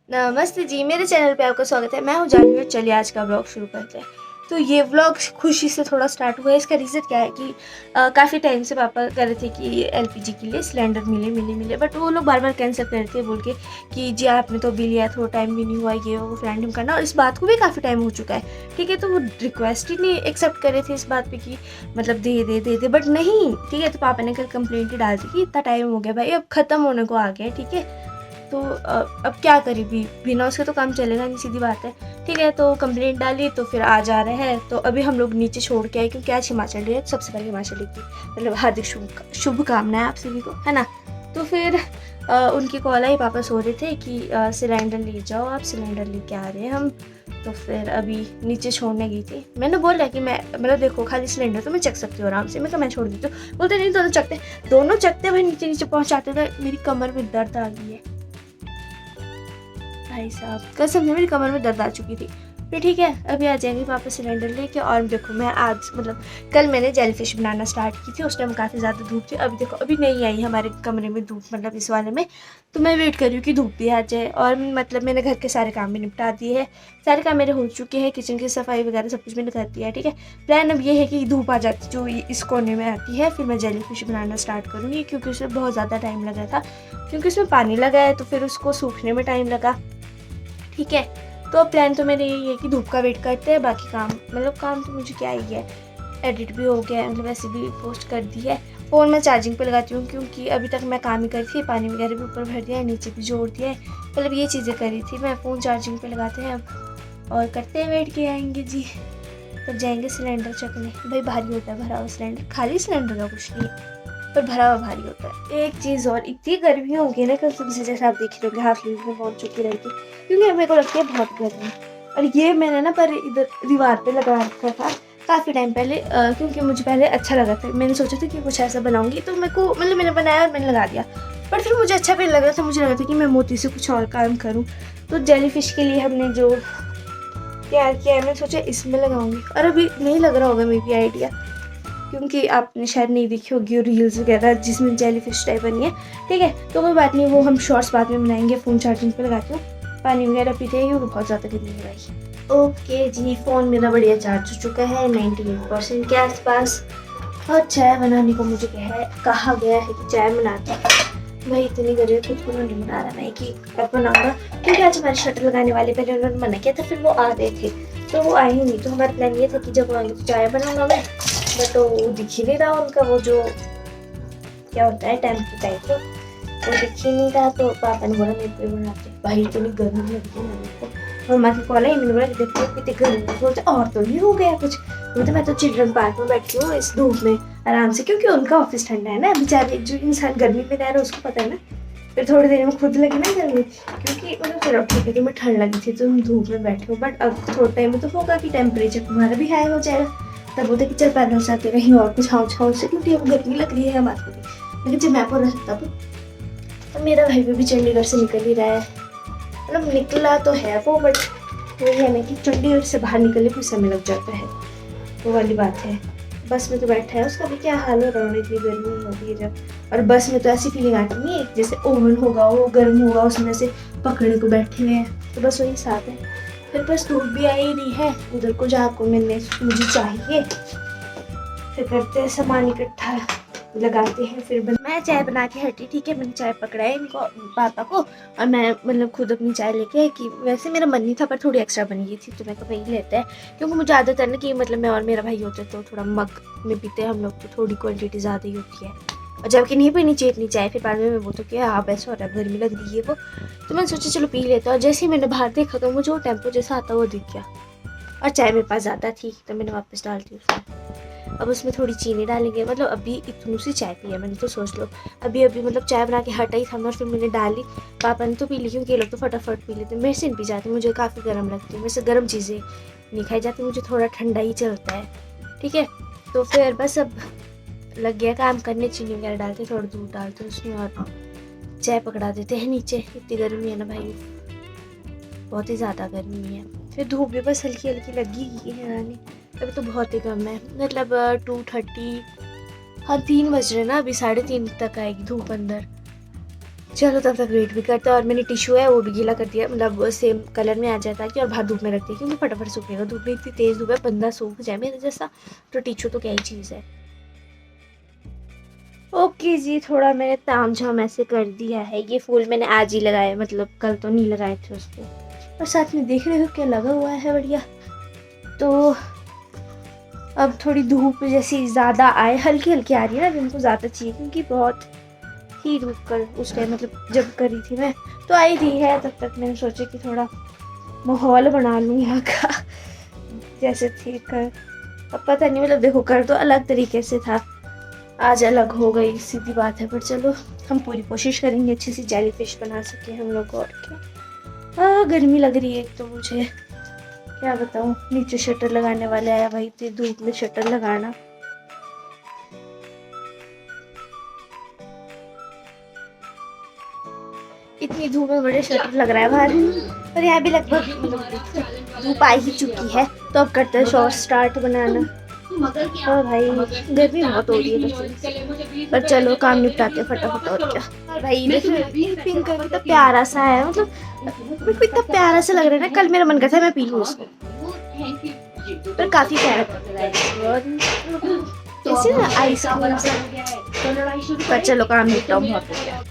नमस्ते जी, मेरे चैनल पे आपका स्वागत है। मैं हूँ जानवी और चलिए आज का व्लॉग शुरू करते हैं। तो ये व्लॉग खुशी से थोड़ा स्टार्ट हुआ है। इसका रीज़न क्या है कि काफ़ी टाइम से पापा कह रहे थे कि एलपीजी के लिए सिलेंडर मिले बट वो लोग बार बार कैंसिल कर रहे थे बोल के कि जी आपने तो अभी लिया, थोड़ा टाइम भी नहीं हुआ, ये वो फ्रेंड करना, और इस बात को भी काफ़ी टाइम हो चुका है। ठीक है, तो वो रिक्वेस्ट ही नहीं एक्सेप्ट कर रहे थे इस बात पर कि मतलब दे दे बट नहीं। ठीक है, तो पापा ने कल कंप्लेंट ही डाल दी कि इतना टाइम हो गया भाई, अब ख़त्म होने को आ गया। ठीक है, तो अब क्या करें, बिना उसके तो काम चलेगा नहीं, सीधी बात है। ठीक है, तो कंप्लेंट डाली तो फिर आ जा रहे हैं। तो अभी हम लोग नीचे छोड़ के आए क्योंकि आज हिमाचल डे है। सबसे पहले हिमाचल डे की मतलब हार्दिक शुभकामनाएं आप सभी को, है ना। तो फिर उनकी कॉल आई, पापा सो रहे थे कि सिलेंडर ले जाओ, आप सिलेंडर लेके आ रहे हैं हम। तो फिर अभी नीचे छोड़ने गई थी। मैंने बोला कि मैं मतलब देखो खाली सिलेंडर तो मैं चक सकती हूँ आराम से, मैं कहा मैं छोड़ देती हूँ। बोलते नहीं दोनों चकते भाई, नीचे नीचे पहुँचाते थे। मेरी कमर में दर्द आ गई है भाई साहब, कसम से मेरी कमर में दर्द आ चुकी थी। फिर ठीक है, अभी आ जाएंगे पापा सिलेंडर लेके। और देखो मैं आज मतलब कल मैंने जेलीफिश बनाना स्टार्ट की थी, उस टाइम काफ़ी ज़्यादा धूप थी। अभी देखो अभी नहीं आई हमारे कमरे में धूप, मतलब इस वाले में। तो मैं वेट कर रही हूँ कि धूप भी आ जाए। और मतलब मैंने घर के सारे काम भी निपटा दिए हैं, सारे काम मेरे हो चुके हैं, किचन की सफाई वगैरह सब कुछ मैंने कर दिया है। ठीक है, प्लान अब ये है कि धूप आ जाती जो इस कोने में आती है, फिर मैं जेलीफिश बनाना स्टार्ट करूँगी। क्योंकि उसमें बहुत ज़्यादा टाइम लगा था, क्योंकि उसमें पानी लगा है तो फिर उसको सूखने में टाइम लगा। ठीक है, तो अब प्लान तो मेरे यही है कि धूप का वेट करते हैं, बाकी काम मतलब काम तो मुझे क्या ही है, एडिट भी हो गया है, मतलब वैसे भी पोस्ट कर दी है। फ़ोन मैं चार्जिंग पे लगाती हूँ क्योंकि अभी तक मैं काम ही करी थी, पानी वगैरह भी ऊपर भर दिया है, नीचे भी जोड़ दिया है, मतलब ये चीज़ें करी थी मैं। फ़ोन चार्जिंग पे लगाते हैं अब और करते हैं वेट के आएंगे जी। तब जाएंगे सिलेंडर चकने। भाई भारी होता है भरा हुआ सिलेंडर, खाली सिलेंडर का कुछ नहीं है पर भरा हुआ भारी होता है। एक चीज़ और, इतनी गर्मी होगी ना कल सुबह से, जैसे आप देख रहे होंगे हाफ लीव में पहुंच चुकी रहेगी, क्योंकि मेरे को लगती है बहुत गर्मी। और ये मैंने ना पर इधर दीवार पे लगा रखा था काफ़ी टाइम पहले, क्योंकि मुझे पहले अच्छा लगा था। मैंने सोचा था कि कुछ ऐसा बनाऊंगी, तो मेरे को मतलब मैंने बनाया और मैंने लगा दिया। पर फिर मुझे अच्छा भी लग रहा था, मुझे लगा था कि मैं मोती से कुछ और काम करूँ। तो जेलीफिश के लिए हमने जो तैयार किया है, मैं सोचा इसमें लगाऊंगी। और अभी नहीं लग रहा होगा मे बी आइडिया, क्योंकि आपने शायद नहीं देखी होगी रील्स वगैरह जिसमें जेलीफिश टाइप बनी है। ठीक है, तो कोई बात नहीं, वो हम शॉर्ट्स बाद में बनाएंगे। फ़ोन चार्जिंग पे लगाती हूँ, पानी वगैरह पीते हैं क्योंकि बहुत ज़्यादा गर्मी है भाई। ओके जी, फ़ोन मेरा बढ़िया चार्ज हो चुका है 98% के आसपास। और चाय बनाने को मुझे कहा गया है कि चाय बनाते हैं। भाई इतनी गर्मी खुद को नहीं बना रहा, मैं कि कब बनाऊंगा, क्योंकि आज हमारे शटर लगाने वाले पहले उन्होंने मना किया था, फिर वो आ गए थे तो वो आए ही नहीं। तो हमारा प्लान ये था कि जब आएंगे तो चाय बनाऊंगा मैं, बट वो दिख ही नहीं रहा उनका, वो जो क्या होता है टेम्पो टाइप का, वो दिख ही नहीं रहा। तो पापा ने बोला मेरे पे बनाते। भाई इतनी गर्मी लग रही है मेरे को। मम्मा की कॉल आई, मैंने बोला देखो कितनी गर्मी, बोलते और तो नहीं हो गया कुछ। बोलते मैं तो चिल्ड्रन पार्क में बैठी हूँ इस धूप में आराम से, क्योंकि उनका ऑफिस ठंडा है ना। बेचारे जो इंसान गर्मी में रह रहा है उसको पता है ना। फिर थोड़ी देर में खुद लगी ना गर्मी, क्योंकि मतलब चलो ठीक है तुम्हें ठंड लगी थी तुम धूप में बैठे हो, बट अब थोड़े टाइम में तो होगा कि टेम्परेचर तुम्हारा भी हाई हो जाएगा। तब बोलते कि चल पैदल जाते कहीं और कुछ छाँव छाँव से, क्योंकि अब गर्मी लग रही है हमारे को भी। लेकिन जब मैं बोला तब तो मेरा भाई भी चंडीगढ़ से निकल ही रहा है, मतलब निकला तो है वो, बट वही है ना कि चंडीगढ़ से बाहर निकलने कुछ समय लग जाता है, वो वाली बात है। बस में तो बैठा है, उसका भी क्या हाल हो रहा है, इतनी गर्मी होती है जब। और बस में तो ऐसी फीलिंग आती नहीं है जैसे ओवन होगा वो गर्म होगा उसमें से पकड़े को बैठे हुए हैं, तो बस वही साथ है। फिर बस धूप भी आई रही है, उधर को जाकर मिलने मुझे चाहिए। फिर करते हैं सामान इकट्ठा, लगाते हैं, फिर मैं चाय बना के हटी। ठीक है, मैंने चाय पकड़ाया इनको पापा को, और मैं मतलब खुद अपनी चाय लेके कि वैसे मेरा मन नहीं था पर थोड़ी एक्स्ट्रा बन गई थी तो मैं वही लेते हैं, क्योंकि मुझे आदत है ना कि मतलब मैं और मेरा भाई होते तो थोड़ा मग में पीते हैं हम लोग, तो थोड़ी क्वान्टिटी ज़्यादा ही होती है। और जबकि नहीं पीनी चाहिए इतनी चाय, फिर बाद में मैं बोलती हूँ कि हाँ ऐसा हो रहा है गर्मी लग रही है वो, तो मैंने सोचा चलो पी लेता हूँ। और जैसे ही मैंने बाहर देखा तो मुझे वो टेम्पो जैसा आता वो दिख गया, और चाय मेरे पास ज़्यादा थी तो मैंने वापस डाल दी उसमें। अब उसमें थोड़ी चीनी डालेंगे, मतलब अभी इतनी सी चाय पी है मैंने, तो सोच लो अभी अभी मतलब चाय बना के हटा ही था मैं, और फिर मैंने डाली। पापा ने तो पी ली क्योंकि ये लोग तो फटाफट पी लेते, मेरे से नहीं पी जाती, मुझे काफ़ी गर्म लगती है, मेरे से गर्म चीज़ें नहीं खाई जाती, मुझे थोड़ा ठंडा ही चलता है। ठीक है, तो फिर बस अब लग गया काम करने, चीनी वगैरह डालते थोड़ा दूध डालते उसमें और चाय पकड़ा देते हैं नीचे। इतनी गर्मी है ना भाई, बहुत ही ज़्यादा गर्मी है। फिर धूप भी बस हल्की हल्की लगी ही है रानी, अभी तो बहुत ही कम है, मतलब 2:30, हाँ 3 बज रहे ना, अभी 3:30 तक आएगी धूप अंदर। चलो तब तक वेट भी करते हैं। और मैंने टिश्यू है वो भी गीला कर दिया, मतलब सेम कलर में आ जाए ताकि, और बाहर धूप में रख दिया क्योंकि फटाफट सूखेगा। धूप में इतनी तेज़ धूप है, बंदा सूख जाए मेरे जैसा, तो टिश्यू तो क्या ही चीज़ है। ओके जी, थोड़ा मैंने ताम झाम ऐसे कर दिया है। ये फूल मैंने आज ही लगाए, मतलब कल तो नहीं लगाए थे उसको। और साथ में देख रहे हो क्या लगा हुआ है बढ़िया। तो अब थोड़ी धूप जैसी ज़्यादा आए, हल्की हल्की आ रही है ना, अभी हमको ज़्यादा चाहिए क्योंकि बहुत ही धूप कर उस टाइम, मतलब जब करी थी मैं तो आई थी है। तब तक मैंने सोचा कि थोड़ा माहौल बना लूँ यहाँ का जैसे थी कर। अब पता नहीं, मतलब देखो कर तो अलग तरीके से था, आज अलग हो गई, सीधी बात है। पर चलो हम पूरी कोशिश करेंगे अच्छी सी जेली फिश बना सके हम लोग। और क्या, गर्मी लग रही है एक तो मुझे, क्या बताऊँ। नीचे शटर लगाने वाले आया भाई, थे धूप में शटर लगाना। इतनी धूप में बड़े शटर लग रहा है बाहर, पर यहाँ भी लगभग मतलब धूप आ ही चुकी है। तो अब करते हैं शॉर्ट स्टार्ट बनाना। और भाई गर्मी बहुत हो रही है बस, पर चलो काम निपटाते फटाफट। और क्या, और भाई देखो पिंक कलर कितना प्यारा सा है, मतलब मेरे को इतना प्यारा सा लग रहा है ना। कल मेरा मन करता है मैं पी लूँ उसको, पर काफी प्यारा कैसे ना आइसक्रीम सा। पर चलो काम निपटाओ, बहुत हो गया।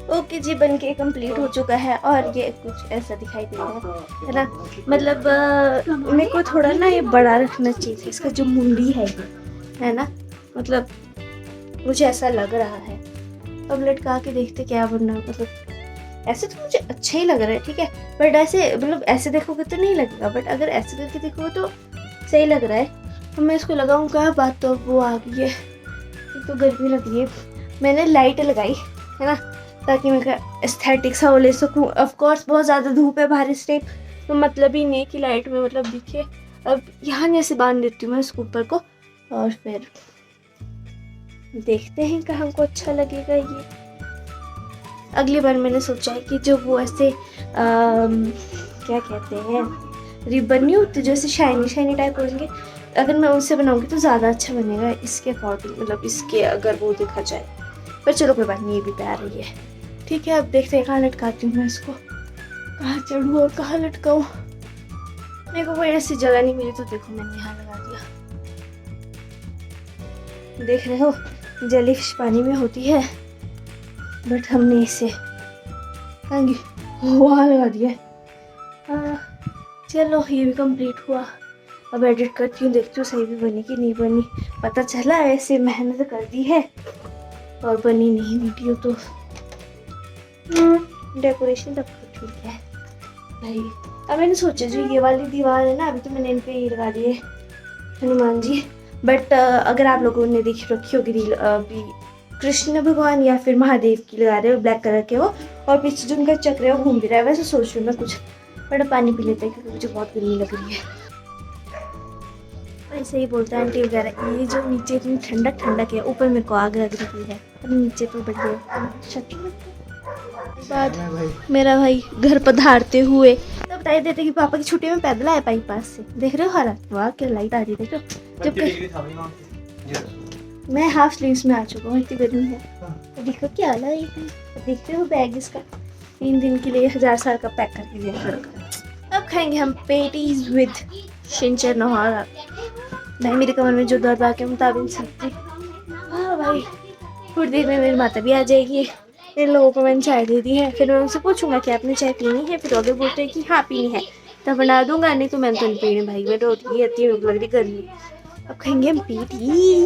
ओके जी, बन के कंप्लीट हो चुका है और ये कुछ ऐसा दिखाई दे रहा है ना। मतलब मेरे को थोड़ा ना ये बड़ा रखना चाहिए था, इसका जो मुंडी है ना, मतलब मुझे ऐसा लग रहा है। अब लटका के देखते क्या बनना, मतलब ऐसे तो मुझे अच्छा ही लग रहा है, ठीक है। बट ऐसे मतलब ऐसे देखोगे तो नहीं लगेगा, बट अगर ऐसे करके देखोगे तो सही लग रहा है। तो मैं इसको लगाऊँ क्या, बात तो वो आ गई है। तो गर्मी लग रही है, मैंने लाइट लगाई है ना, ताकि मैं एस्थेटिक सा वो ले सकूँ। ऑफकोर्स बहुत ज़्यादा धूप है बाहर इस टाइम, तो मतलब ही नहीं कि लाइट में मतलब दिखे। अब यहाँ जैसे बांध देती हूँ मैं इसको ऊपर को, और फिर देखते हैं कहाँ हमको अच्छा लगेगा ये। अगली बार मैंने सोचा है कि जो वो ऐसे क्या कहते हैं, रिबन नहीं होते जो ऐसे शाइनी शाइनी टाइप होंगे, अगर मैं उनसे बनाऊँगी तो ज़्यादा अच्छा बनेगा इसके अकॉर्डिंग, मतलब इसके अगर वो देखा जाए। पर चलो कोई बात नहीं, ये भी प्यार रही है, ठीक है। अब देखते हैं कहाँ लटकाती हूँ मैं इसको, कहाँ चढ़ूँ और कहाँ लटकाऊँ। मेरे को कोई ऐसी जगह नहीं मिली, तो देखो मैंने यहाँ लगा दिया। देख रहे हो जेलीफिश पानी में होती है, बट हमने इसे वहाँ लगा दिया। चलो ये भी कंप्लीट हुआ। अब एडिट करती हूँ, देखती हूँ सही भी बनी कि नहीं बनी। पता चला ऐसे मेहनत कर दी है और बनी नहीं वीडियो, तो डेकोरेशन तब तो ठीक है भाई। अब मैंने सोचा जो ये वाली दीवार है ना, अभी तो मैंने इन पे ये लगा दिए हनुमान जी, बट अगर आप लोगों ने देख रखी होगी रील, अभी कृष्ण भगवान या फिर महादेव की लगा रहे हो ब्लैक कलर के वो, और पीछे जो उनका चक्र है वो घूम भी रहा है। वैसे सोच रही हूँ मैं कुछ बड़ा पानी पी लेते हैं क्योंकि मुझे बहुत गर्मी लग रही है। ऐसे ही बोलता है आंटी वगैरह, ये जो नीचे इतनी ठंडक ठंडक है, ऊपर मेरे को आग लग रही है, और नीचे तो बढ़िया छत बाद मेरा भाई घर पधारते हुए तो बताई देते कि पापा की छुट्टी में पैदल आए पाई पास से। देख रहे हो हरा, वाह क्या लाइट आ रही है, देखो। जब मैं हाफ स्लीव्स में आ चुका हूँ, इतनी गर्मी है। तो देखो क्या हाल है, देखते हो बैग इसका 3 दिन के लिए 1000 साल का पैक करके दिया लड़का। अब खाएंगे हम पेटीज विद शिनचर नहारा। भाई मेरे कमर में जो दर्द आके मुताबिक सकती। हाँ भाई, थोड़ी देर में मेरी माता भी आ जाएगी। इन लोगों को मैंने चाय दे दी है, फिर मैं उनसे पूछूंगा कि आपने चाय पीनी है, फिर अगर बोलते हैं कि हाँ पीनी है तब बना दूंगा, नहीं तो मैंने तो नहीं पीनी भाई, मैं रोटी आती है, लग रही गर्मी। अब खाएंगे हम पेटी।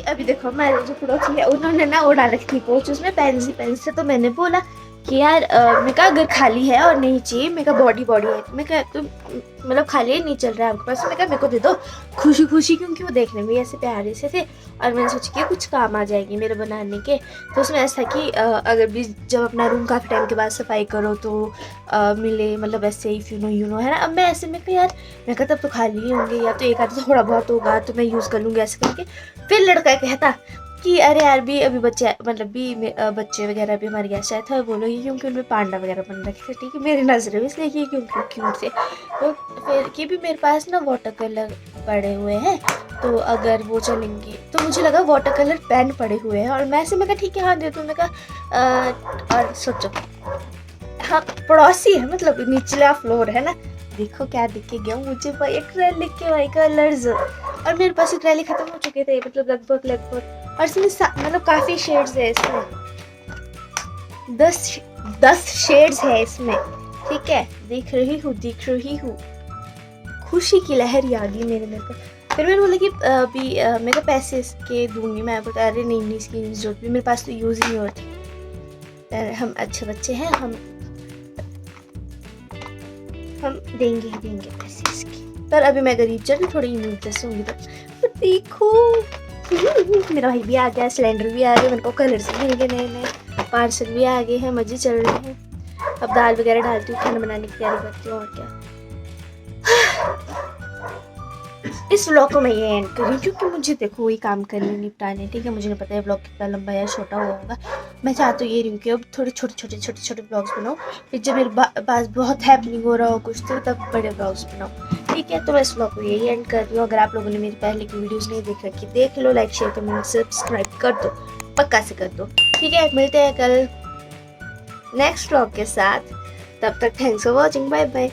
अभी देखो हमारे जो पड़ोसी है उन्होंने ना वो डाल रखी पोच उसमें पेन से, तो मैंने बोला कि यार मैं कहा अगर खाली है और नहीं चाहिए, मैं कहा बॉडी है, मैं कहा तो मतलब खाली है नहीं चल रहा है आपके पास, मैं कहा मेरे को दे दो खुशी खुशी, क्योंकि वो देखने में ऐसे प्यारे से थे और मैंने सोचा कि कुछ काम आ जाएगी मेरे बनाने के। तो उसमें ऐसा था कि अगर भी जब अपना रूम काफ़ी टाइम के बाद सफाई करो तो मिले, मतलब ऐसे इफ़ यू नो है ना। अब मैं ऐसे में कहा यार, मैं कहा तब तो खाली ही होंगे, या तो एक आधा थोड़ा बहुत होगा तो मैं यूज़ कर लूँगी ऐसे करके। फिर लड़का कहता कि अरे यार भी अभी बच्चे, मतलब भी बच्चे वगैरह भी हमारे गेस्ट आए थे, बोलो ये क्योंकि उनमें पांडा वगैरह बन रखे थे, ठीक है मेरी नज़र में इसलिए कि क्योंकि क्यूट थे। तो फिर कि भी मेरे पास ना वाटर कलर पड़े हुए हैं, तो अगर वो चलेंगे तो मुझे लगा वाटर कलर पेन पड़े हुए हैं और मैं कहा ठीक है हाँ दे दूँ। मैं कहा और सोचो हाँ पड़ोसी है मतलब निचला फ्लोर है ना, देखो क्या दिख के गया मुझे एक्रेलिक के वाई कलर्स और मेरे पास एक्रेलिक खत्म हो चुके थे मतलब लगभग और इसमें मतलब काफ़ी शेड्स है इसमें, 10 शेड्स है इसमें, ठीक है दिख रही हूँ। खुशी की लहर आ गई मेरे को। फिर मैंने बोला कि अभी मेरे पैसे इसके दूंगी मैं, बोला अरे नहीं इसकी जरूरत भी, मेरे पास तो यूज़ ही नहीं होती, हम अच्छे बच्चे हैं, हम देंगे पैसे इसके, पर अभी मैं गरीब जन थोड़ी इम्यूनिटी होंगी तो देखो मेरा भाई भी आ गया, सिलेंडर भी आ गया, मेरे को कलर्स भी मिल गए नए पार्सल भी आ गए हैं, मज़े चल रहे हैं। अब दाल वगैरह डालती हूँ, खाना बनाने की तैयारी करती हूँ और क्या। इस व्लॉग को मैं ये एंड कर रही हूँ क्योंकि मुझे देखो वही काम करने निपटाने, ठीक है मुझे नहीं पता है व्लॉग कितना लंबा या छोटा हुआ होगा। मैं चाहती हूँ ये रही हूँ कि अब थोड़े छोटे व्लॉग्स बनाओ, फिर जब मेरे पास बहुत हैपनिंग हो रहा हो कुछ तो तब बड़े व्लॉग्स बनाओ, ठीक है। तो मैं इस व्लॉग को यही एंड कर रही हूँ। अगर आप लोगों ने मेरी पहले की वीडियोज़ नहीं देख रखी देख लो, लाइक शेयर कमेंट सब्सक्राइब कर दो, पक्का से कर दो, ठीक है। मिलते हैं कल नेक्स्ट व्लॉग के साथ, तब तक thanks for watching, bye bye.